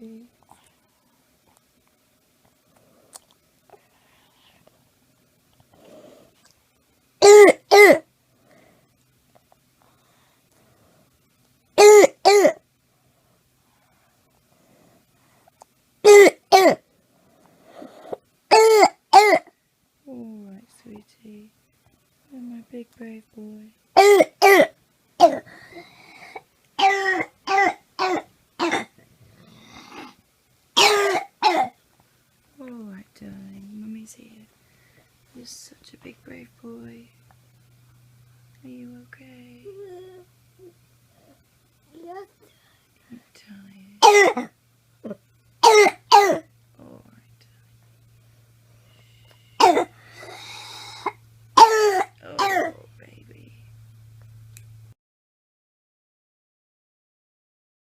baby. Alright, sweetie. You're my big brave boy. Alright, darling. Mummy's here. You're such a big brave boy. Are you okay?